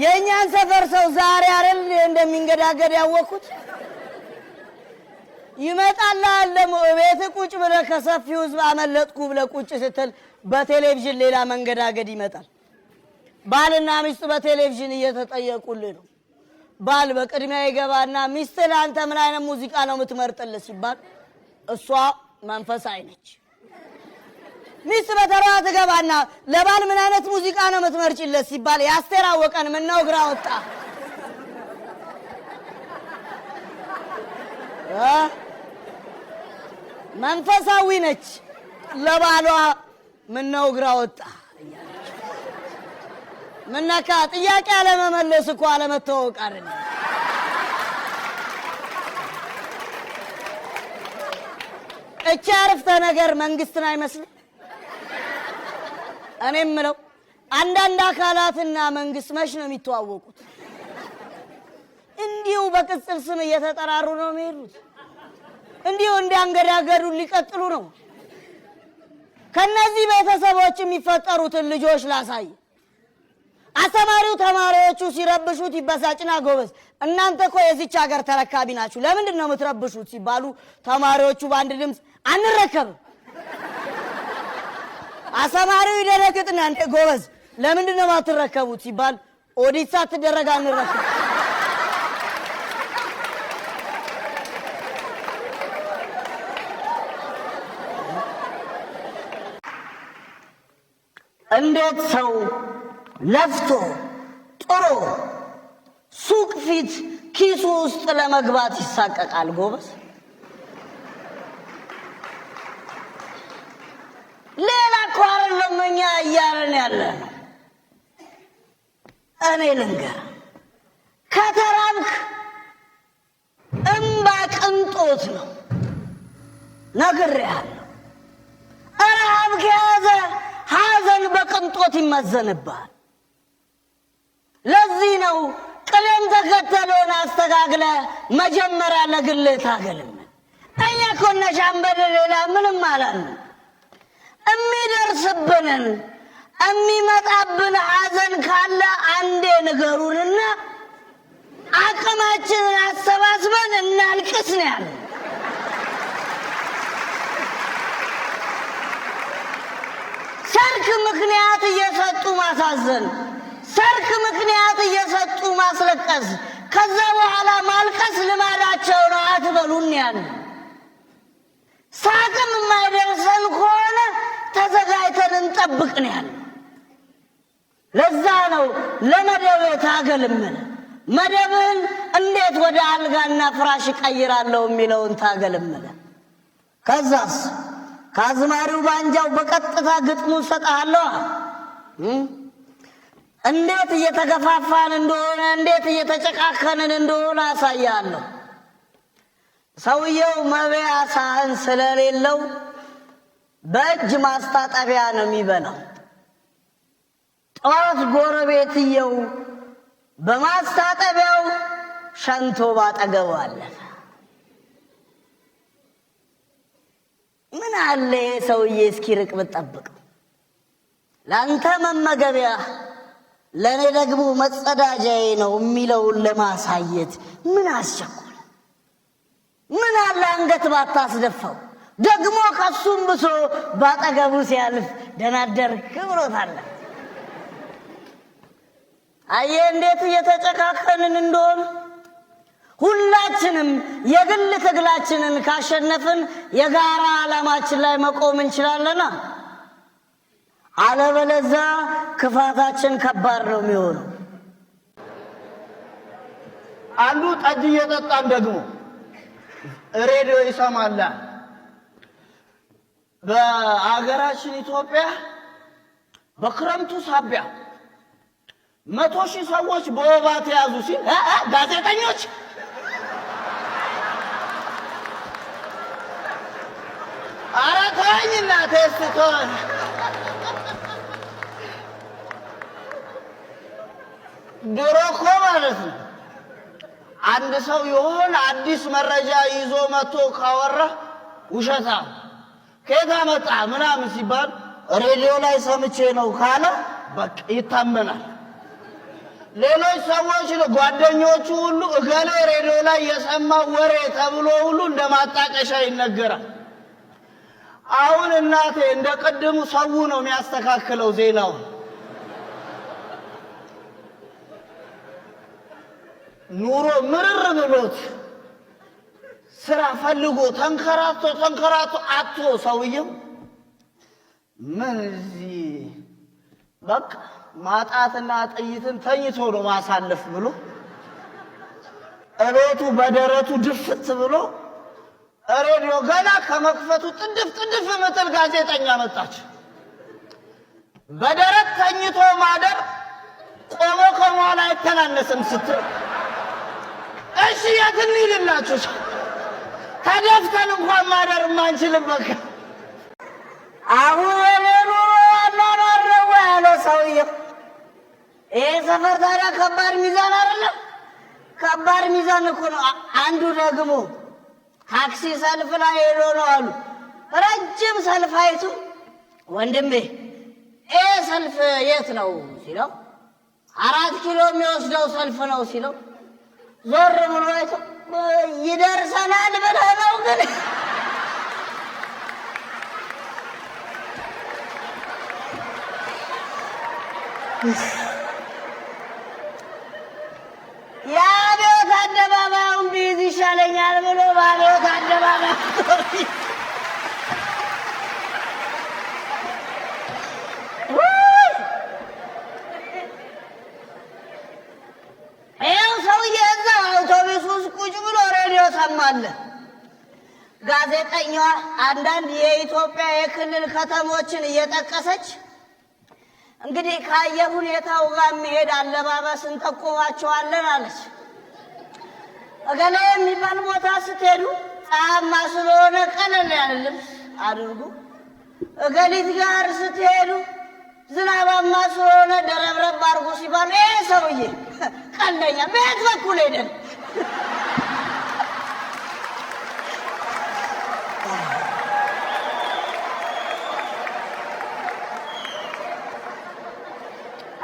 የኛን ሰፈር ሰው ዛሬ አይደል እንደሚንገዳገድ ያወኩት ይመጣል አለሙ ቤት ቁጭ ብለህ ከሰፊው ህዝብ አመለጥኩ ብለህ ቁጭ ስትል በቴሌቪዥን ሌላ መንገዳገድ ይመጣል ባልና ሚስት በቴሌቪዥን እየተጠየቁልህ ነው ባል በቅድሚያ ይገባና ሚስት ለአንተ ምን አይነት ሙዚቃ ነው የምትመርጥልህ ሲባል እሷ መንፈሳዊ ነች ሚስት በተራ ትገባና ለባል ምን አይነት ሙዚቃ ነው የምትመርጭለት ሲባል ያስቴር አወቀን ምን ነው ግራ ወጣ መንፈሳዊ ነች ለባሏ ምን ነው ግራ ወጣ ምንነካ ጥያቄ አለመመለስ እኮ አለመተዋወቅ አይደለም እቺ አረፍተ ነገር መንግስትን አይመስልም እኔም ምለው አንዳንድ አካላትና መንግስት መች ነው የሚተዋወቁት እንዲው በቅጽል ስም እየተጠራሩ ነው የሚሄዱት እንዲው እንዲያንገዳገዱ ሊቀጥሉ ነው ከነዚህ ቤተሰቦች የሚፈጠሩትን ልጆች ላሳይ አስተማሪው ተማሪዎቹ ሲረብሹት ይበሳጭና ጎበዝ እናንተ እኮ የዚች ሀገር ተረካቢ ናችሁ ለምንድን ነው የምትረብሹት ሲባሉ ተማሪዎቹ በአንድ ድምጽ አንረከብ አስተማሪው ይደረግጥና እንደ ጎበዝ ለምንድን ነው ማትረከቡት ሲባል ኦዲት ሳትደረግ አንረከብ እንዴት ሰው ለፍቶ ጥሮ ሱቅ ፊት ኪሱ ውስጥ ለመግባት ይሳቀቃል ጎበዝ ሌላ ኳር ለምኛ ያያረን ያለ እኔ ልንገር ከተራብክ እምባ ቅንጦት ነው ነግሬሃለሁ ረሃብ ከያዘ ሐዘን በቅንጦት ይመዘንብሃል ለዚህ ነው ቅደም ተከተለውን አስተካክለ መጀመሪያ ለግልህ ታገልም እኛ እኮ ነሻምበል ሌላ ምንም አላልን እሚደርስብንን እሚመጣብን ሐዘን ካለ አንዴ ንገሩንና አቅማችንን አሰባስበን እናልቅስ ነው ያለው ሰርክ ምክንያት እየሰጡ ማሳዘን ሰርክ ምክንያት እየሰጡ ማስለቀስ ከዛ በኋላ ማልቀስ ልማዳቸው ነው አትበሉን ያለ ሳቅም የማይደርሰን ከሆነ ተዘጋጅተን እንጠብቅ ነው ያለ ለዛ ነው ለመደብ ታገልምን መደብን እንዴት ወደ አልጋና ፍራሽ ቀይራለሁ የሚለውን ታገልምን ከዛስ ካዝማሪው ባንጃው በቀጥታ ግጥሙ ሰጣለሁ እንዴት እየተገፋፋን እንደሆነ እንዴት እየተጨቃከንን እንደሆነ አሳያለሁ ሰውየው መብያ ሳህን ስለሌለው በእጅ ማስታጠቢያ ነው የሚበላው ጠዋት ጎረቤትየው በማስታጠቢያው ሸንቶ ባጠገቡ አለፈ ምን አለ ሰውዬ እስኪርቅ ብትጠብቀው ላንተ መመገቢያ ለኔ ደግሞ መጸዳጃዬ ነው የሚለውን ለማሳየት ምን አስቸኮለ ምን አለ አንገት ባታስደፋው ደግሞ ከሱም ብሶ ባጠገቡ ሲያልፍ ደናደርክ ብሎታል አየ እንዴት እየተጨካከንን እንደሆነ ሁላችንም የግል ትግላችንን ካሸነፍን የጋራ ዓላማችን ላይ መቆም እንችላለና አለበለዚያ ክፋታችን ከባድ ነው የሚሆነው አንዱ ጠጅ እየጠጣን ደግሞ ሬዲዮ ይሰማል በአገራችን ኢትዮጵያ በክረምቱ ሳቢያ 100,000 ሰዎች በወባ ተያዙ ሲል ጋዜጠኞች አራታኝና ተስተዋል ድሮ እኮ ማለት ነው አንድ ሰው የሆነ አዲስ መረጃ ይዞ መጥቶ ካወራ ውሸታም ከዛ መጣ ምናምን ሲባል ሬዲዮ ላይ ሰምቼ ነው ካለ በቃ ይታመናል። ሌሎች ሰዎች ጓደኞቹ ሁሉ እገሌ ሬዲዮ ላይ የሰማው ወሬ ተብሎ ሁሉ እንደማጣቀሻ ይነገራል። አሁን እናቴ እንደቀደሙ ሰው ነው የሚያስተካክለው ዜናው። ኑሮ ምርር ብሎት ስራ ፈልጎ ተንከራቶ አጥቶ ሰውየው ምን እዚህ በቃ ማጣትና ጥይትን ተኝቶ ነው ማሳለፍ ብሎ እቤቱ በደረቱ ድፍት ብሎ ሬዲዮ ገና ከመክፈቱ ጥድፍ ምትል ጋዜጠኛ መጣች። በደረት ተኝቶ ማደር ቆሞ ከመዋል አይተናነስም ስትል እሺ የት እንሂድላችሁ? ተደፍተን እንኳን ማደር ማንችልበት አሁን ኑሮ አኗኗር ያለው ሰውዬው ይሄ ሰፈር ታዲያ ከባድ ሚዛን አይደለም? ከባድ ሚዛን እኮ ነው። አንዱ ደግሞ ታክሲ ሰልፍ ላይ ሄዶ ነው አሉ ረጅም ሰልፍ አይቱ ወንድሜ ይሄ ሰልፍ የት ነው ሲለው 4 ኪሎ የሚወስደው ሰልፍ ነው ሲለው ዞር ብሎ አይቶ ይደርሰናል ብለህ ነው ግን የአብዮት አደባባዩን ቢይዝ ይሻለኛል ብሎ በአብዮት አደባባይ ይኸው ሰውዬ እዛ አውቶቡስ ውስጥ ቁጭ ብሎ ሬዲዮ ሰማለ። ጋዜጠኛዋ አንዳንድ የኢትዮጵያ የክልል ከተሞችን እየጠቀሰች እንግዲህ ካየር ሁኔታው ጋር መሄድ አለባበስ እንጠቁማቸዋለን አለች። እገሌ የሚባል ቦታ ስትሄዱ ፀሐያማ ስለሆነ ቀለል ያለ ልብስ አድርጉ። እገሊት ጋር ስትሄዱ ዝናባማ ስለሆነ ደረብረብ አድርጉ ሲባሉ ይሄ ሰውዬ ቀለኛ በየት በኩል ሄደን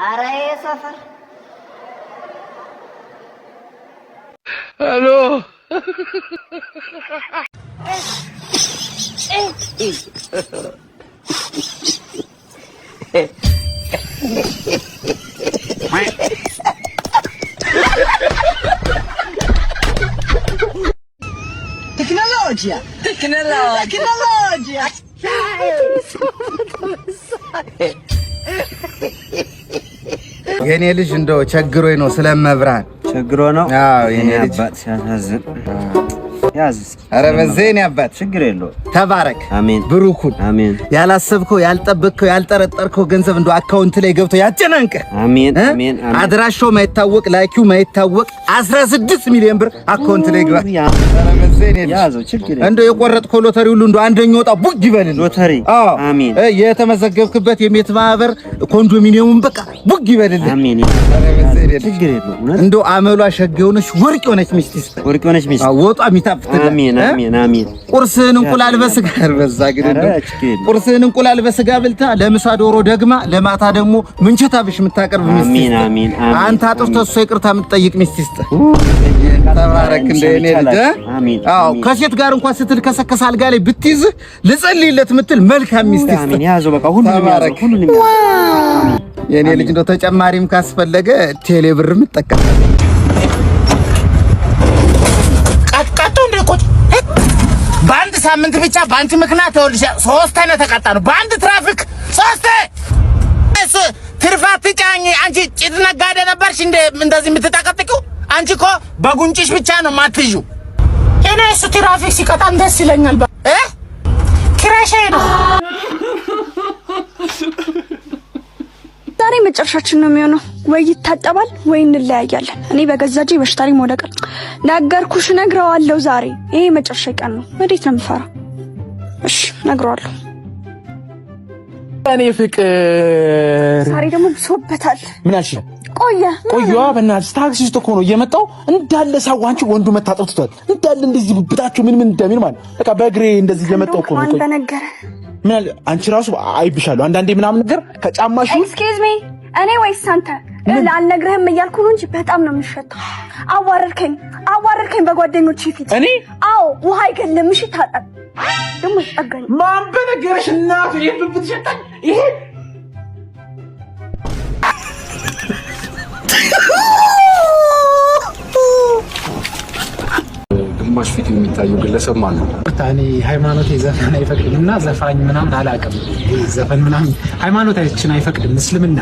ኧረ ይሄ ሰፈር ሄሎ tecnologia. የኔ ልጅ እንደው ቸግሮኝ ነው ስለመብራን ቸግሮ ነው። አዎ የኔ ልጅ አባት ሲያሳዝን ያዝ። ኧረ በዘኔ አባት ችግር የለው። ተባረክ። አሜን። ብሩኩን አሜን። ያላሰብከው ያልጠበቅከው ያልጠረጠርከው ገንዘብ እንደው አካውንት ላይ ገብቶ ያጨናንቀ። አሜን አሜን። አድራሻው ማይታወቅ ላኪው ማይታወቅ 16 ሚሊዮን ብር አካውንት ላይ ገባ። ኧረ በዘኔ ያዘው ችግር እንደው የቆረጥከው ሎተሪ ሁሉ እንደው አንደኛው ወጣ ቡግ ይበልልህ። ሎተሪ አዎ አሜን። የተመዘገብክበት የሜት ማህበር ኮንዶሚኒየሙን በቃ ቡግ ይበልልህ። አሜን። ችግር የለው። እንደው አመሏ ሸግ የሆነች ወርቅ የሆነች ሚስት ይስጥ። ወርቅ የሆነች ሚስት ወጧ የሚጣፍጥልህ። አሜን አሜን አሜን። ቁርስህን እንቁላል በስጋ አርበዛ ግን ቁርስህን እንቁላል በስጋ ብልታ ለምሳ ዶሮ ደግማ ለማታ ደግሞ ምንቸታ ብሽ የምታቀርብ ሚስት። አሜን አሜን። አንተ አጥፍተህ እሷ ይቅርታ የምትጠይቅ ሚስት ይስጥ። ተባረክ እንደ እኔ ልጅ። አዎ ከሴት ጋር እንኳን ስትል ከሰከስ አልጋ ላይ ብትይዝህ ልጸልይለት የምትል መልካም ሚስት ይስጥ። አሜን። ያዘው በቃ ሁሉንም ያዘው ሁሉንም ያዘው። የኔ ልጅ እንደው ተጨማሪም ካስፈለገ ቴሌ ብርም እጠቀማለሁ። ቀጥቀጡ እንደ ቁጭ በአንድ ሳምንት ብቻ በአንቺ ምክንያት ይኸውልሽ 3 አይነት ተቀጣ ነው በአንድ ትራፊክ 3 ትርፋት ጫኝ። አንቺ ጭድ ነጋዴ ነበርሽ እንደዚህ የምትጠቀጥቂው? አንቺ እኮ በጉንጭሽ ብቻ ነው ማትይው። እኔ እሱ ትራፊክ ሲቀጣም ደስ ይለኛል። ኪራሽ ነው ዛሬ መጨረሻችን ነው የሚሆነው። ወይ ይታጠባል ወይ እንለያያለን። እኔ በገዛጄ በሽታሪ ሞደቀ ነገርኩሽ፣ ነግረዋለሁ። ዛሬ ይሄ መጨረሻ ቀን ነው። ወዴት ነው የምፈራው? እሺ ነግረዋለሁ። እኔ ፍቅር ዛሬ ደግሞ ብሶበታል። ምን አልሽ? ቆየዋ በእናትሽ ታክሲ ውስጥ እኮ ነው እየመጣው እንዳለ ሰው አንቺ ወንዱ መታጠብ ትቷል እንዳለ እንደዚህ ብታችሁ ምን እንደሚል ማለት በቃ በእግሬ እንደዚህ እየመጣው እኮ ነው። አንተ ነገር ምን አለ አንቺ ራሱ አይብሻለሁ አንዳንዴ ምናምን ነገር ከጫማሽ ኤክስኪውዝ ሚ እኔ ወይስ አንተ አልነግርህም እያልኩ ነው እንጂ በጣም ነው የምትሸተው። አዋረድከኝ በጓደኞቼ ፊት። እኔ አዎ ውሃ አይገለም። እሺ ታጠብ ደግሞ ጠጋኝ ማን በነገርሽ እናቱ ይብብት ሸጣኝ ይሄ ግማሽ ፊት የሚታየው ግለሰብ ማለት ነው። እኔ ሃይማኖቴ ዘፈን አይፈቅድምና ዘፋኝ ምናምን አላውቅም። ዘፈን ምናምን ሃይማኖታችን አይፈቅድም። እስልምና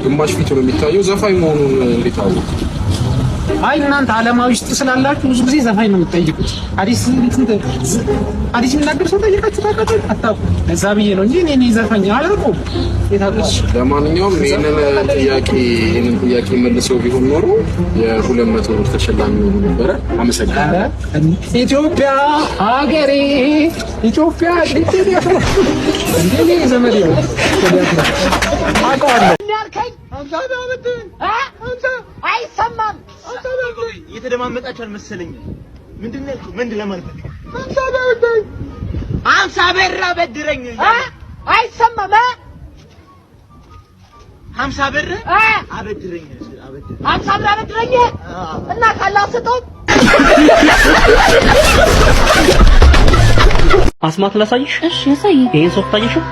ግማሽ ፊት ነው የሚታየው ዘፋኝ መሆኑን እንዴት አወቁ? አይ እናንተ ዓለማዊ ውስጥ ስላላችሁ ብዙ ጊዜ ዘፋኝ ነው የምትጠይቁት። ሐዲስ የሚናገር ሰው ጠይቃችሁ ታውቃላችሁ? አታውቁም። እዛ ብዬ ነው እንጂ እኔ ዘፋኝ አላውቅም። የታውቁት። ለማንኛውም ይሄንን ጥያቄ መልሰው ቢሆን ኖሮ የ200 ብር ተሸላሚ ሆኖ ነበረ። አመሰግናለሁ። ኢትዮጵያ ሀገሬ ኢትዮጵያ እንዴ ዘመዴ ነው አውቀዋለሁ። አይሰማም። እየተደማመጣችሁ አልመሰለኝም። ምንድን ለማለት አምሳ ብር አበድረኝ። አይሰማም። 50 ብር አበድረኝ። 50 ብር አበድረኝ እና ካላሰጠው አስማት ላሳይሽ። እሺ ያሳይ። ይሄን ሶፍት ታይሽው?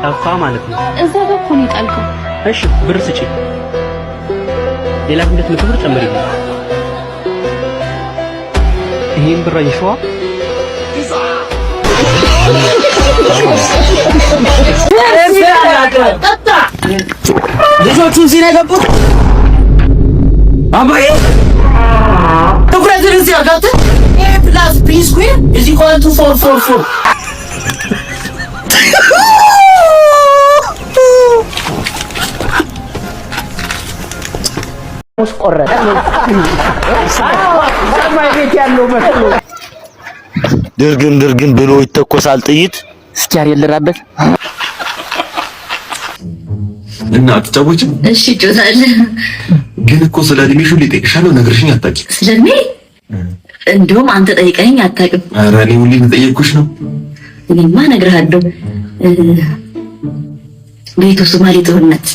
ጠፋ ማለት ነው። እዛ ጋር እኮ ነው የጣልከው። እሺ ብር ስጪ። ሌላ 200 ብር ጨምሪልኝ። ይሄን ብር አይሽዋ ልጆቹ እዚህ ነው የገቡት። አባዬ ትኩረትን እዚህ አጋጥ ኤ ፕላስ ቢ ስኩዌር ኢዝ ኢኳል ቱ 444 ቆረጠ ሰማይ ቤት ያለው መስሎ ድርግም ብሎ ይተኮሳል ጥይት። እስኪ አይልራበት እና አትጫወችም? እሺ ጆታለህ። ግን እኮ ስለ እድሜሽ ሁሌ ጠይቅሻለሁ ነግርሽኝ አታውቂም። ስለኔ እንደውም አንተ ጠይቀኝ አታውቅም። ኧረ እኔ ሁሌ ጠየቅኩሽ ነው። እኔማ እነግርሃለሁ። ቤቱ ሶማሌ ጦርነቱ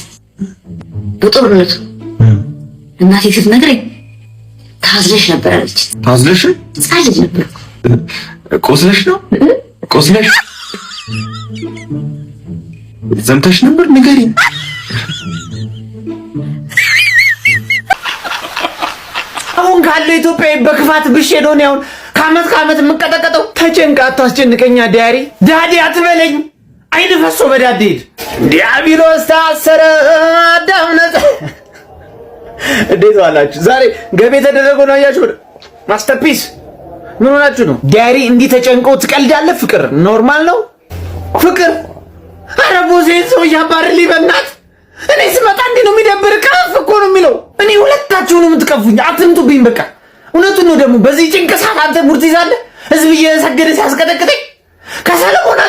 እናቴ ስትነግረኝ ታዝለሽ ነበር አለች። ታዝለሽ? ታዝለሽ ነበር። ቆስለሽ ነው? ቆስለሽ ዘምተሽ ነበር? ንገሪኝ። አሁን ካለው ኢትዮጵያዊ በክፋት ብሼ ነው አሁን ከዓመት የምቀጠቀጠው። ተጨንቃ አታስጨንቀኛ ዲያሪ ዳዲ አትበለኝ። አይን ፈሶ በዳዴ ሄድ ዲያብሎስ ታሰረ አዳም ነፃ። እንዴት ዋላችሁ? ዛሬ ገቢ የተደረገው ነው አያችሁ። ማስተርፒስ ምን ሆናችሁ ነው? ዲያሪ እንዲህ ተጨንቀው ትቀልዳለህ? ፍቅር ኖርማል ነው ፍቅር። ኧረ ቦዜን ሰው ያባርልኝ በእናትህ። እኔ ስመጣ እንዲህ ነው የሚደብር። ከፍ እኮ ነው የሚለው። እኔ ሁለታችሁ ነው የምትቀፉኝ። አትምጡብኝ በቃ። እውነቱን ነው ደግሞ። በዚህ ጭንቅ ሰዓት አንተ ሙርት ይዛለህ። ህዝብ እየሰገደ ሲያስቀጠቅጠኝ ከሰለሞን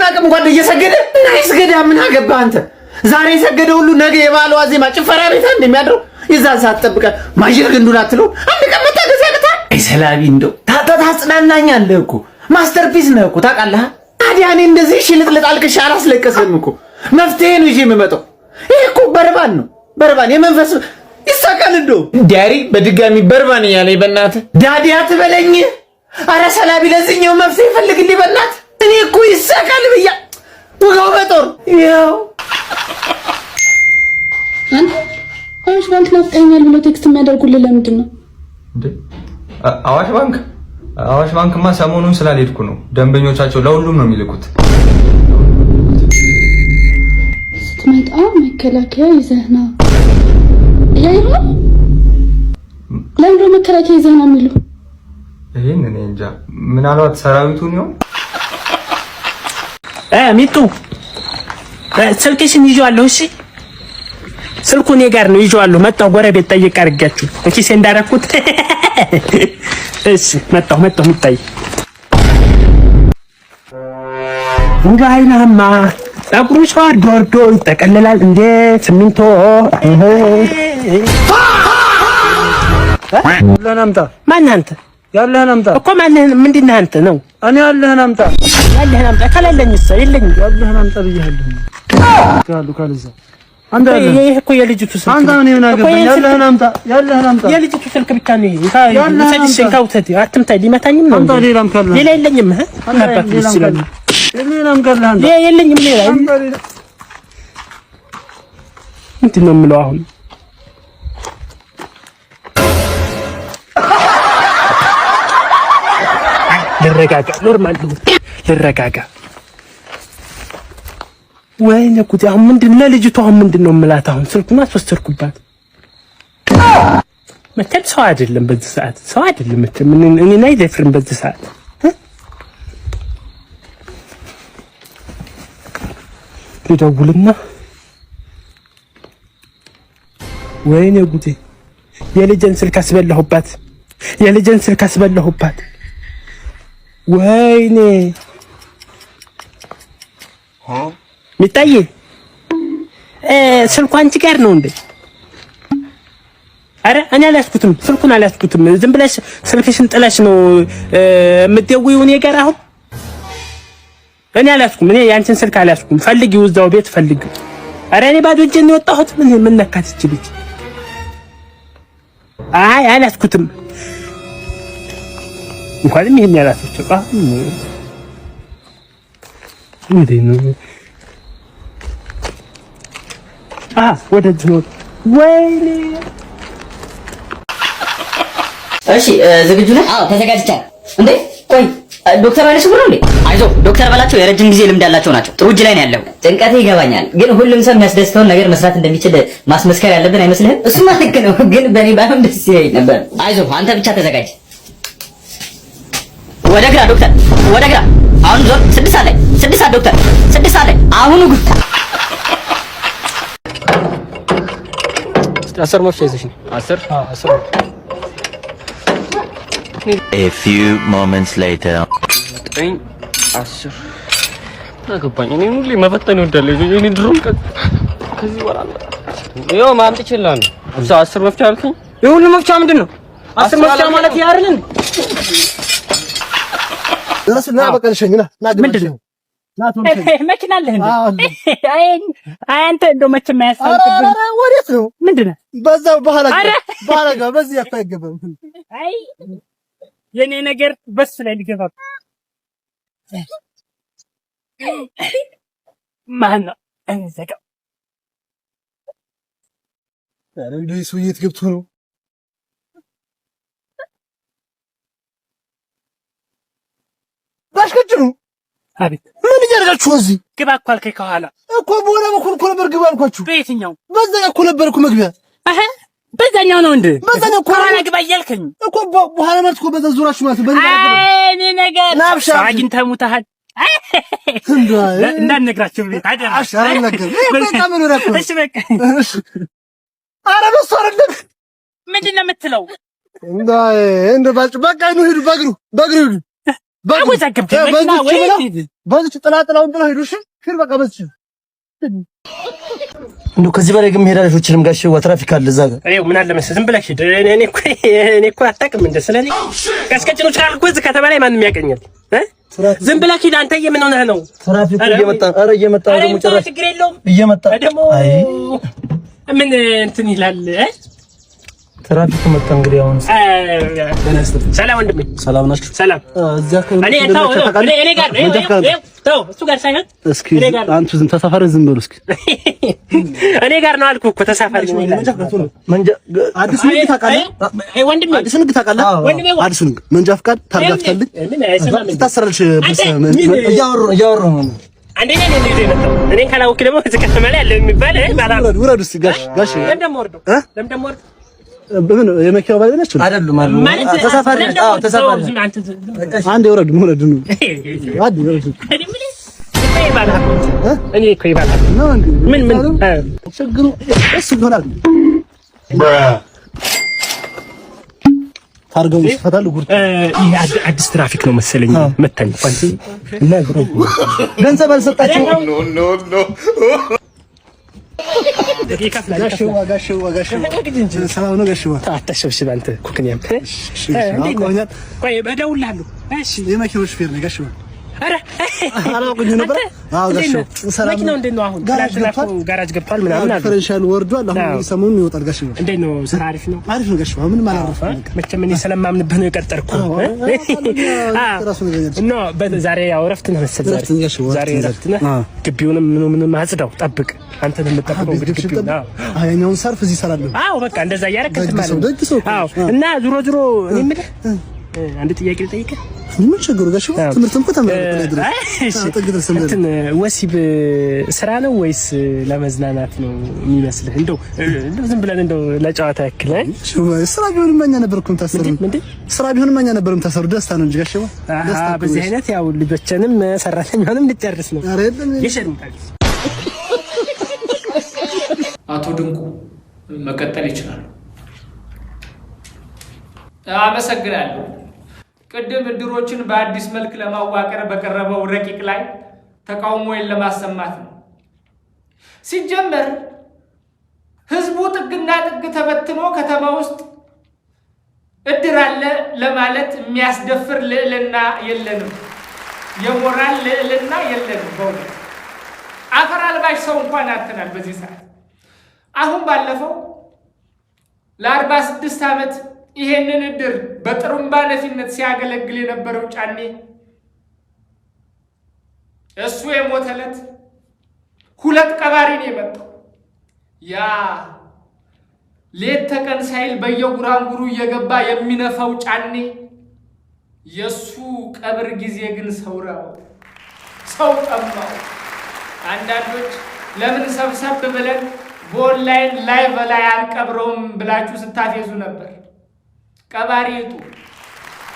አቅም እንኳን እየሰገደ እና ይስገዳ። ምን አገባህ አንተ? ዛሬ የሰገደ ሁሉ ነገ የባለ ዋዜማ ጭፈራ ቤት እንደሚያድረው የዛን ሰዓት ጠብቀህ ማጅር ግንዱን አትለው። አንድ ቀን መታገዝ ያቅታል። አይ ሰላቢ እንደው ታጽናናኛለህ እኮ ማስተርፒስ ነህ እኮ ታውቃለህ። ታዲያ እኔ እንደዚህ ሽልጥልጥ አልቅሼ አላስለቀስም እኮ። መፍትሄ ነው ይዤ የምመጣው። ይሄ እኮ በርባን ነው በርባን። የመንፈስ ይሳቃል እንደው ዲያሪ በድጋሚ በርባን እያለኝ በእናትህ ዳዲ አትበለኝ። አረ ሰላቢ ለዚህኛው መፍትሄ ፈልግልኝ በእናትህ። እኔ እኮ ይሳቃል ብያ ውጋው በጦር ያው አንተ አዋሽ ባንክ ናፍቀኛል ብሎ ቴክስት የሚያደርጉልህ ለምንድን ነው? አዋሽ ባንክማ ሰሞኑን ስላልሄድኩ ነው። ደንበኞቻቸው ለሁሉም ነው የሚልኩት። ስትመጣ መከላከያ ይዘህ ና እያየሁ ነው። ለምንድን ነው መከላከያ ይዘህ ና የሚሉ? ይሄን እኔ እንጃ። ምናልባት ሰራዊቱን ነው። ሚጡ ስልክሽን ይዤዋለሁ። እሺ ስልኩ እኔ ጋር ነው ይዤዋለሁ። መጣሁ ጎረቤት ጠይቅ አድርጋችሁ ኪሴ እንዳደረኩት። እሺ መጣሁ የሚታይ እንጋይናማ ጸጉርሽ ወርዶ ይጠቀለላል እንደ ሲሚንቶ። ያለህን አምጣ። ማን አንተ? ያለህን አምጣ እኮ ማንህን ምንድነህ አንተ ነው? እኔ ያለህን አምጣ። ያለህን አምጣ ከሌለኝስ የለኝም። ያለህን አምጣ ብያለሁ። ካሉ ካልዛ አንተ ይሄ እኮ የልጅቱ ስልክ አንተ ምን ይሆናል? ያለህን አምጣ። ያለህን አምጣ። የልጅቱ ስልክ ብቻ ነው ይሄ። ሰድሽ ካውተት አትምታይ ሊመታኝም ነው። አንተ ሌላም ካለ ሌላ የለኝም። አባት ይችላል። ሌላም ካለ አንተ የለኝም። ሌላ ምንድን ነው የምለው አሁን? ልረጋጋ፣ ኖርማል ልረጋጋ። ወይኔ ጉዴ! አሁን ምንድን ነው ለልጅቷ አሁን ምንድን ነው የምላት? አሁን ስልኩን አስወሰድኩባት። መቼም ሰው አይደለም በዚህ ሰዓት፣ ሰው አይደለም መቼም እኔን አይደፍርም በዚህ ሰዓት። ልደውልና ወይኔ ጉዴ! የልጄን ስልክ አስበላሁባት፣ የልጄን ስልክ አስበላሁባት። ወይኔ ሚጣዬ ስልኩ አንቺ ጋር ነው እንዴ? አረ እኔ አልያዝኩትም፣ ስልኩን አልያዝኩትም። ዝም ብለሽ ስልክሽን ጥለሽ ነው የምትደውይው እኔ ጋር። አሁን እኔ አልያዝኩም፣ እኔ ያንቺን ስልክ አልያዝኩም። ፈልጊው፣ እዛው ቤት ፈልጊው። አረ እኔ ባዶ እጄን የወጣሁት ምን ነካት እቺ ልጅ? አይ አልያዝኩትም። እንኳንም ይሄን ያላሰች ወደዚህ ነው። ወይኔ እሺ ዝግጁ ነህ? አዎ ተዘጋጅቻለሁ። እንዴ ቆይ ዶክተር ባለሽ ብሎ እንዴ? አይዞህ ዶክተር ባላቸው የረጅም ጊዜ ልምድ ያላቸው ናቸው። ጥሩ እጅ ላይ ነው ያለው። ጭንቀቴ ይገባኛል፣ ግን ሁሉም ሰው የሚያስደስተውን ነገር መስራት እንደሚችል ማስመስከር ያለብን አይመስልህም? እሱማ ልክ ነው፣ ግን በእኔ ባይሆን ደስ ይለኝ ነበር። አይዞህ አንተ ብቻ ተዘጋጅ። ወደ ግራ ዶክተር፣ ወደ ግራ። አሁን ዞር። 6 ሰዓት ላይ 6 ሰዓት ዶክተር፣ 6 ሰዓት ላይ አሁኑ ጉድ። አስር መፍቻ ይዘሽ ነው? 10 A few moments later. 10 አገባኝ። እኔ ሁሌ መፈተን ይወዳለሁ። እኔ ድሮም ከዚህ በኋላ ይኸው ማምጥችላል። 10 መፍቻ አልከኝ። የሁሉ መፍቻ ምንድን ነው? 10 መፍቻ ማለት ይሄ አይደል? ለስና በቀልሽኝና ምንድን ነው? መኪና አለህ እንዴ? አይ አንተ እንደው መቼም አያስፈልግም። ኧረ ወዴት ነው? ምንድን ነው? በዛው በኋላ ጋር በዚህ አታገበም። አይ የኔ ነገር በሱ ላይ ሊገባ ማን ነው? እንዘጋው። ኧረ ልጅ የት ገብቶ ነው? ባሽከጭኑ አቤት ምን እያደረጋችሁ እዚህ? ግባ እኮ አልከኝ ከኋላ እኮ በኋላ በኩል እኮ ነበር ግባ አልኳችሁ። በየትኛው? በዛ እኮ ነበር እኮ መግቢያ። አህ በዛኛው ነው እንዴ? በዛኛው እኮ ከኋላ ግባ እያልከኝ እኮ በኋላ ማለት እኮ በዛ ዙራችሁ ማለት ነው። እኔ ነገር ናብሻ አግኝተህ ሙተሃል። እንዳትነግራቸው ቤት አይደለም። አሻራ ነገር በጣም ነው ረኩ። እሺ በቃ ኧረ በሱ አይደለም። ምንድን ነው የምትለው? እንደ ባጭ በቃ ነው። ሂዱ በእግሩ ሂዱ። አወዛገብክ መኪና ወይ በዚህ ጥላጥላውን ጥላ ሂዱ። እሺ ሂድ በቃ በዚህ እንደው ከዚህ በላይ ግን መሄድ አለችንም ጋሽ ትራፊክ አለ እዛ ጋር። አሬው ምን አለ መሰለህ ዝም ብለህ ሂድ። እኔ እኮ አታውቅም እንደ ስለኔ ቀስቀጭኖች ካልኩ እዚህ ከተማ ላይ ማንም ያቀኛል። ዝም ብለህ ሂድ። አንተ ምን ሆነህ ነው? ትራፊክ እየመጣ ኧረ እየመጣ ደግሞ ጭራሽ ችግር የለውም እየመጣ ደግሞ ምን እንትን ይላል። ትራፊክ መጣ እንግዲህ አሁን ሰላም ወንድሜ፣ ሰላም ናችሁ? ሰላም እዛ ከሆነ እኔ ጋር ተው እሱ ጋር ሳይሆን እስኪ አንተ ዝም ተሳፋሪ ዝም በሉ እስኪ። እኔ ጋር ነው አልኩህ እኮ ተሳፋሪ ነው። መንጃ አዲስ ንግድ ታውቃለህ? ወንድሜ አዲስ ንግድ ታውቃለህ? አዲስ ንግድ መንጃ ፍቃድ ታርጋ ትፈልግ ትታሰራለሽ። እያወሩ ነው። አንደኛ ነው እንደዚህ ነው። እኔን ካላወቅህ ደግሞ እዚህ ከተማ ላይ ያለ የሚባል ባላ ውረድ እስኪ ጋሽ ለምን ወርዶ በምን የመኪናው ባለ ነች አይደለም ማለት ተሳፋሪ። አዎ ተሳፋሪ። አንዴ ወረድ ነው። አንዴ ወረድ እኔ እኮ ይባላል ምን ችግሩ እሱ ይሆናል። ታርገው ይፈታል ጉር ይሄ አዲስ ትራፊክ ነው መሰለኝ መታኝ ቋንጂ እና ገንዘብ አልሰጣቸው ኖ ጋሽዋ ሰላም ነው ጋሽዋ አታሸብሽብ አንተ ኩክንያም ቆይ በደውልልሃለሁ እሺ የመኪናው ሹፌር ነው ጋሽዋ አረ አላውቅኝ ነበር አዎ ጋሽዋ መኪናው እንዴት ነው አሁን ጋራጅ ገብቷል ምናምን አለ ዲፈረንሻል ወርዷል አሁን ሰሞኑን ይወጣል ጋሽዋ እንዴት ነው ስራ አሪፍ ነው ጋሽዋ ምንም አላረፈም መቼም እኔ ስለማምንብህ ነው የቀጠርኩህ እና ዛሬ ያው እረፍት ነው መሰለኝ ዛሬ እረፍት ነው ግቢውንም ምንም አጽዳው ጠብቅ አንተ ለምትጠብቀው ግቢ ያኛውን ሰርፍ እዚህ ሰራለሁ አዎ በቃ እንደዛ ያረከት ማለት አዎ እና ዙሮ እኔ የምልህ አንድ ጥያቄ ልጠይቅህ ምን ችግሩ ጋሽ ትምህርትም እኮ ተመረቀ እንትን ወሲብ ስራ ነው ወይስ ለመዝናናት ነው የሚመስልህ? እንደው ዝም ብለን እንደው ለጨዋታ ያክል ስራ ቢሆንም እኛ ነበርኩም ታሰሩ ስራ ቢሆንም እኛ ነበርኩም ታሰሩ ደስታ ነው እንጂ ጋሽ ደስታ በዚህ አይነት ያው ልጆችንም ሰራተኛውንም ልጨርስ ነው ይሸርምታል። አቶ ድንቁ መቀጠል ይችላል። አመሰግናለሁ። ቅድም እድሮችን በአዲስ መልክ ለማዋቀር በቀረበው ረቂቅ ላይ ተቃውሞዬን ለማሰማት ነው። ሲጀመር ህዝቡ ጥግና ጥግ ተበትኖ ከተማ ውስጥ እድር አለ ለማለት የሚያስደፍር ልዕልና የለንም፣ የሞራል ልዕልና የለንም። በእውነት አፈር አልባሽ ሰው እንኳን አጥተናል በዚህ ሰዓት። አሁን ባለፈው ለ46 ዓመት ይሄንን እድር በጥሩምባ ነፊነት ሲያገለግል የነበረው ጫኔ እሱ የሞተለት 2 ቀባሪ ነው የመጣው። ያ ሌት ተቀን ሳይል በየጉራንጉሩ እየገባ የሚነፋው ጫኔ የሱ ቀብር ጊዜ ግን ሰው ጠማው። አንዳንዶች ለምን ሰብሰብ ብለን በኦንላይን ላይቭ ላይ አንቀብረውም ብላችሁ ስታፌዙ ነበር። ቀባሪ ይጡ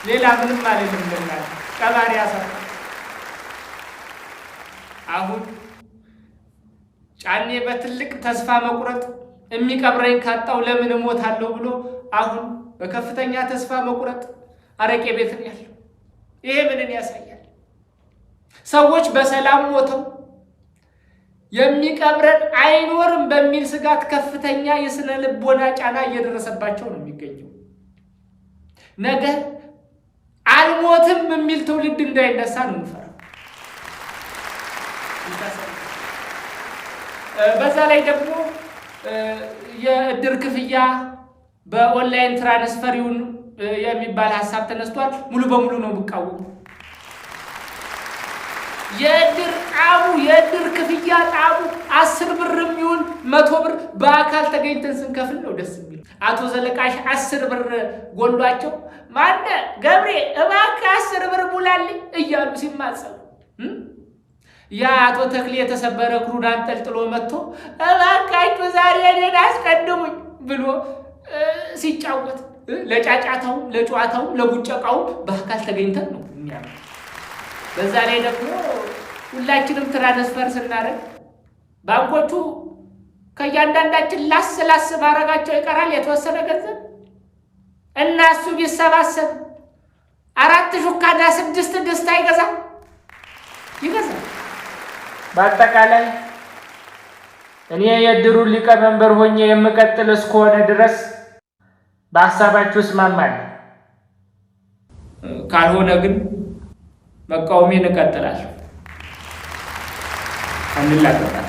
ሌላ ምንም ማለት እንደናል ቀባሪ ያሳጣ። አሁን ጫኔ በትልቅ ተስፋ መቁረጥ የሚቀብረኝ ካጣው ለምን እሞታለሁ ብሎ አሁን በከፍተኛ ተስፋ መቁረጥ አረቄ ቤት ነው ያለው። ይሄ ምንን ያሳያል? ሰዎች በሰላም ሞተው የሚቀብረን አይኖርም በሚል ስጋት ከፍተኛ የስነ ልቦና ጫና እየደረሰባቸው ነው የሚገኘው። ነገ አልሞትም የሚል ትውልድ እንዳይነሳ ነው እንፈራ። በዛ ላይ ደግሞ የእድር ክፍያ በኦንላይን ትራንስፈር ይሁን የሚባል ሀሳብ ተነስቷል። ሙሉ በሙሉ ነው የምቃወሙ። የእድር ክፍያ ጣሙ 10 ብርም ይሁን 100 ብር በአካል ተገኝተን ስንከፍል ነው ደስ የሚል። አቶ ዘለቃሽ 10 ብር ጎሏቸው ማነ ገብሬ እባክህ 10 ብር ሙላልኝ እያሉ ሲማጸኑ ያ አቶ ተክሌ የተሰበረ ክሩን አንጠልጥሎ መጥቶ እባካችሁ ዛሬ እኔን አስቀድሙኝ ብሎ ሲጫወት ለጫጫታውም ለጨዋታውም ለቡጨቃውም በአካል ተገኝተን ነው የሚያምር። በዛ ላይ ደግሞ ሁላችንም ትራንስፈር ስናደርግ ባንኮቹ ከእያንዳንዳችን ላስ ማድረጋቸው ይቀራል የተወሰነ ገንዘብ እና እሱ ቢሰባሰብ 4 ሹካና 6 ድስት ይገዛል። በአጠቃላይ እኔ የእድሩን ሊቀመንበር ሆኜ የምቀጥል እስከሆነ ድረስ በሀሳባችሁ እስማማለሁ። ካልሆነ ግን መቃወሜን እቀጥላለሁ። አንላቀቃለን።